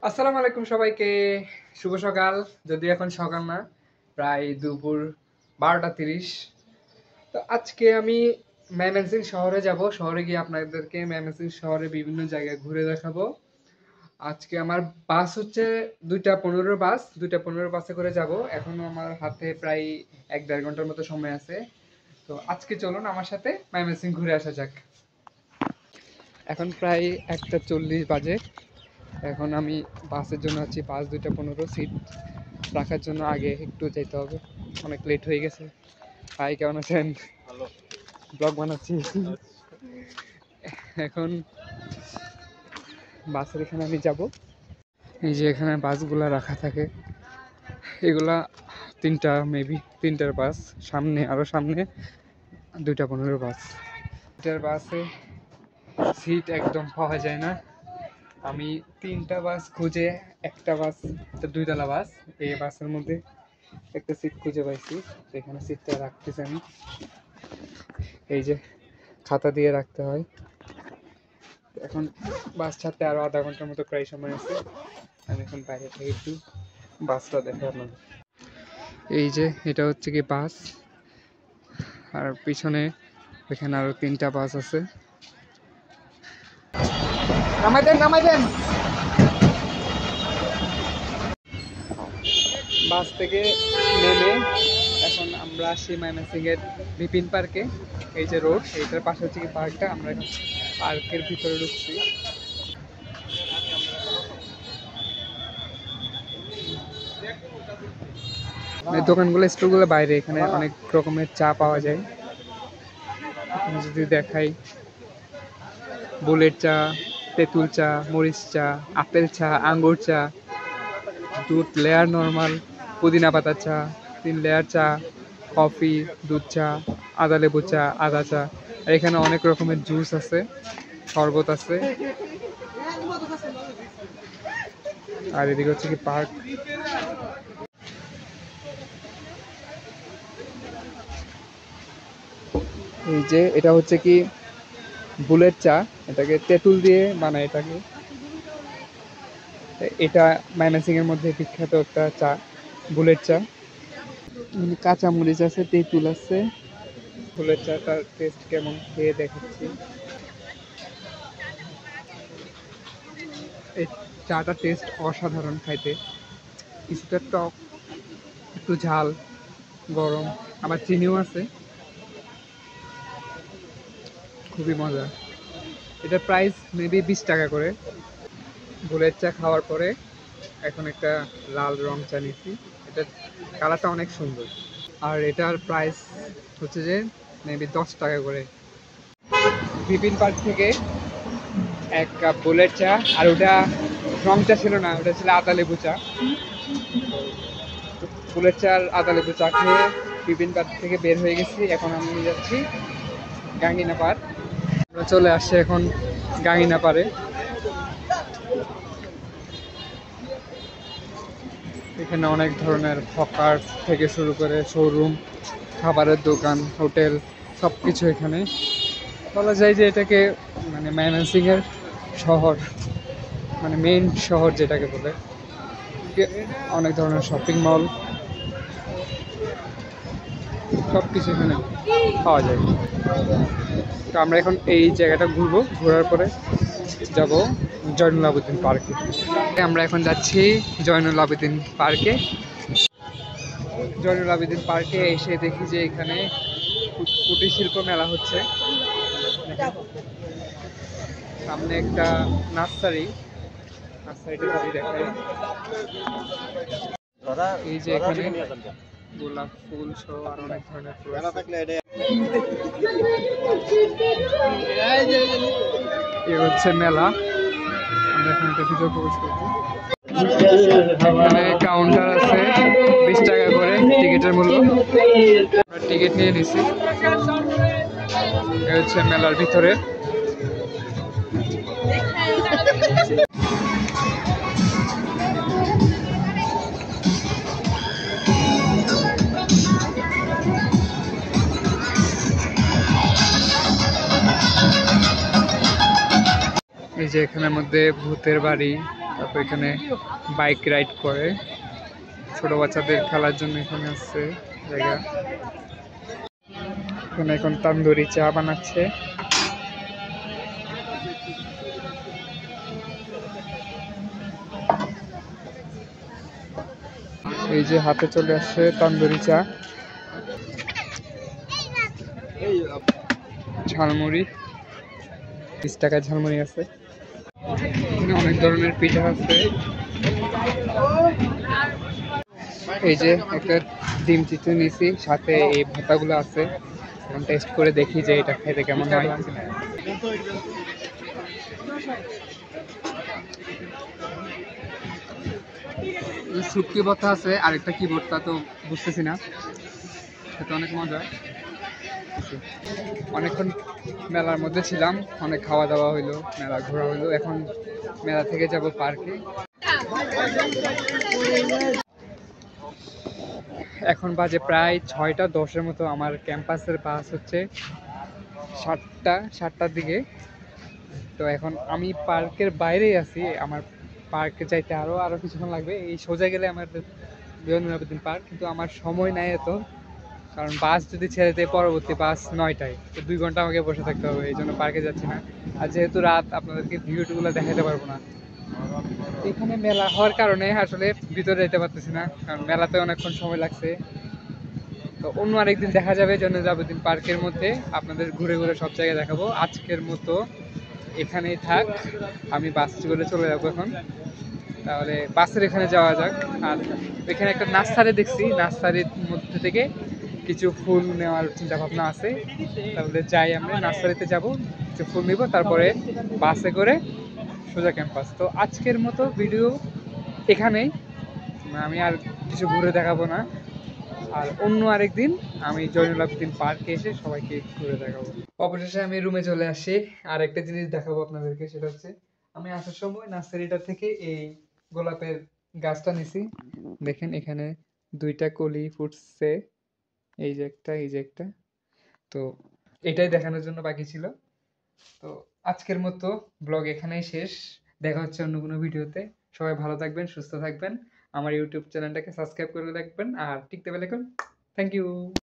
আসসালামু আলাইকুম সবাইকে। শুভ সকাল। যদিও এখন সকাল না, প্রায় দুপুর 12টা 30। তো আজকে আমি ময়মনসিংহ শহরে যাব। শহরে গিয়ে আপনাদেরকে ময়মনসিংহ শহরে বিভিন্ন জায়গায় ঘুরে দেখাবো। আজকে আমার বাস হচ্ছে 2টা 15 বাস। 2টা 15 বাসে করে যাব। এখনো আমার হাতে প্রায় 1-1.5 ঘন্টার মতো সময় আছে। তো আজকে চলুন আমার সাথে ময়মনসিংহ ঘুরে আসা যাক। এখন প্রায় 1টা 40 বাজে। এখন আমি বাসের জন্য আছি। বাস 2টা 15, সিট রাখার জন্য আগে একটু যেতে হবে, অনেক লেট হয়ে গেছে। হাই, কেমন আছেন? ব্লগ বানাচ্ছি। এখন বাসের এখানে আমি যাব। এই যে এখানে বাসগুলা রাখা থাকে, এগুলা মেবি তিনটার বাস। সামনে আরো সামনে 2টা 15 বাস। এটার বাসে সিট একদম পাওয়া যায় না। আমি 3টা বাস খুঁজে, একটা বাস, একটা 2 তলা বাস, এই বাসের মধ্যে একটা সিট খুঁজে পাইছি। এখানে সিটটা রাখতেছি আমি। এই যে খাতা দিয়ে রাখতে হয়। এখন বাস ছাড়তে আরো আধা ঘন্টার মতো প্রায় সময় আছে। আমি এখন বাইরে থেকে একটু বাসটা দেখালাম। এই যে এটা হচ্ছে কি বাস, আর পিছনে এখানে আরো 3টা বাস আছে। নামাই দেন। বাস থেকে নেমে এখন আমরা আসি ময়মনসিংহের বিপিন পার্কে। এই যে রোড, এইটার পাশে হচ্ছে কি পার্কটা। আমরা এখন পার্কের ভিতরে ঢুকছি। দোকানগুলো, স্টোরগুলো বাইরে। এখানে অনেক রকমের চা পাওয়া যায়। যদি দেখাই, বুলেট চা, তেঁতুল চা, মরিচ চা, আপেল চা, আঙ্গুর চা, দুধ লেয়ার নর্মাল, পুদিনা পাতা চা, 3 লেয়ার চা, কফি, দুধ চা, আদা লেবু চা, আদা চা। আর এখানে অনেক রকমের জুস আছে, শরবত আছে। আর এদিকে হচ্ছে কি পার্ক। এই যে এটা হচ্ছে কি বুলেট চা, এটাকে তেঁতুল দিয়ে বানায়। এটা ময়মনসিংহ এর মধ্যে বিখ্যাত একটা চা, বুলেট চা। কাঁচা মরিচ আছে, তেঁতুল আছে। বুলেট চাটার টেস্ট কেমন খেয়ে দেখাচ্ছি। এই চাটার টেস্ট অসাধারণ খাইতে। কিছুটা টক, একটু ঝাল, গরম, আবার চিনিও আছে। খুবই মজা। এটার প্রাইস মেবি 20 টাকা করে। বুলেট চা খাওয়ার পরে এখন একটা লাল রং চা নিচ্ছি। এটার কালারটা অনেক সুন্দর। আর এটার প্রাইস হচ্ছে যে মেবি 10 টাকা করে। বিপিন পার্ক থেকে 1 কাপ বুলেট চা, আর ওটা রং চা ছিল না, ওটা ছিল আদা লেবু চা। বুলেট চা আর আদা লেবু চা খেয়ে বিপিন পার্ক থেকে বের হয়ে গেছি। এখন আমি যাচ্ছি গাঙ্গিনা পার্ক। আমরা চলে আসছি এখন গাঙ্গিনা পাড়ে। এখানে অনেক ধরনের হকার থেকে শুরু করে শোরুম, খাবারের দোকান, হোটেল, সব কিছু এখানে। বলা যায় যে এটাকে মানে ময়মনসিংহের শহর, মানে মেইন শহর যেটাকে বলে। অনেক ধরনের শপিং মল, সব কিছু এখানে পাওয়া যায়। তো আমরা এখন এই জায়গাটা ঘুরবো, ঘোরার পরে যাব জয়নুল আবেদিন পার্কে। আমরা এখন যাচ্ছি জয়নুল আবেদিন পার্কে। জয়নুল আবেদিন পার্কে এসে দেখি যে এখানে কুটির শিল্প মেলা হচ্ছে। সামনে একটা নার্সারিটা যদি দেখায়, এই যে এখানে গোলাপ ফুল সহ আর অনেক ধরনের ফুল আছে। এই হচ্ছে মেলা। আমরা এখন এটা ভিতরে প্রবেশ করছি। এখানে কাউন্টার আছে, 20 টাকা করে টিকিটের মূল্য। আমরা টিকিট নিয়ে নিছি। এই হচ্ছে মেলার ভিতরে। এই যে এখানের মধ্যে ভূতের বাড়ি, তারপর এখানে বাইক রাইড করে, ছোট বাচ্চাদের খেলার জন্য এখানে আছে জায়গা। এখানে এখন তান্দুরি চা বানাচ্ছে। এই যে হাতে চলে আসছে তান্দুরি চা, ঝালমুড়ি, 30 টাকা ঝালমুড়ি আছে। এখানে অনেক ধরনের পিঠা আছে। এই যে একটা ডিম চিতু নিছি, সাথে এই ভাতাগুলো আছে। এখন টেস্ট করে দেখি যে এটা খেতে কেমন হয়। শুটকি ভর্তা আছে, আরেকটা কি ভর্তা তো বুঝতেছি না, খেতে অনেক মজা। অনেকক্ষণ মেলার মধ্যে ছিলাম, অনেক খাওয়া দাওয়া হইলো, মেলা ঘোরা হইলো। এখন মেলা থেকে যাব পার্কে। এখন বাজে প্রায় 6টা 10-এর মতো। আমার ক্যাম্পাসের বাস হচ্ছে 7টার দিকে। তো এখন আমি পার্কের বাইরেই আছি। আমার পার্কে যাইতে আরো কিছুক্ষণ লাগবে। এই সোজা গেলে আমার বিনোদন পার্ক, কিন্তু আমার সময় নাই এত, কারণ বাস যদি ছেড়ে দেয় পরবর্তী বাস 9টায়, তো 2 ঘন্টা আমাকে বসে থাকতে হবে। এই জন্য পার্কে যাচ্ছি না। আর যেহেতু রাত, আপনাদেরকে ভিউগুলো দেখাতে পারবো না। এখানে মেলা হওয়ার কারণে আসলে ভিতরে যেতে পারতেছি না, কারণ মেলাতে অনেকক্ষণ সময় লাগছে। তো অন্য আরেকদিন দেখা যাবে, জন্য যাবতীয় পার্কের মধ্যে আপনাদের ঘুরে ঘুরে সব জায়গায় দেখাবো। আজকের মতো এখানেই থাক, আমি বাস করে চলে যাবো এখন। তাহলে বাসের এখানে যাওয়া যাক। আর এখানে একটা নার্সারি দেখছি, নার্সারির মধ্যে থেকে কিছু ফুল নেওয়ার চিন্তা ভাবনা আছে। তাহলে যাই, আমরা নার্সারিতে যাব, কিছু ফুল নিব, তারপরে বাসে করে সোজা ক্যাম্পাস। তো আজকের মতো ভিডিও এখানেই, আমি আর কিছু ঘুরে দেখাবো না। আর অন্য আরেকদিন আমি জয়নুল আবেদিন পার্কে এসে সবাইকে ঘুরে দেখাবো। অবশেষে আমি রুমে চলে আসি। আর একটা জিনিস দেখাবো আপনাদেরকে, সেটা হচ্ছে আমি আসার সময় নার্সারিটা থেকে এই গোলাপের গাছটা নিছি। দেখেন এখানে 2টা কলি ফুটছে, এই যে একটা, এই যে একটা। তো এটাই দেখানোর জন্য বাকি ছিল। তো আজকের মতো ব্লগ এখানেই শেষ। দেখা হচ্ছে অন্য কোনো ভিডিওতে। সবাই ভালো থাকবেন, সুস্থ থাকবেন। আমার ইউটিউব চ্যানেলটাকে সাবস্ক্রাইব করে রাখবেন আর টিকতে বেল আইকন। Thank you.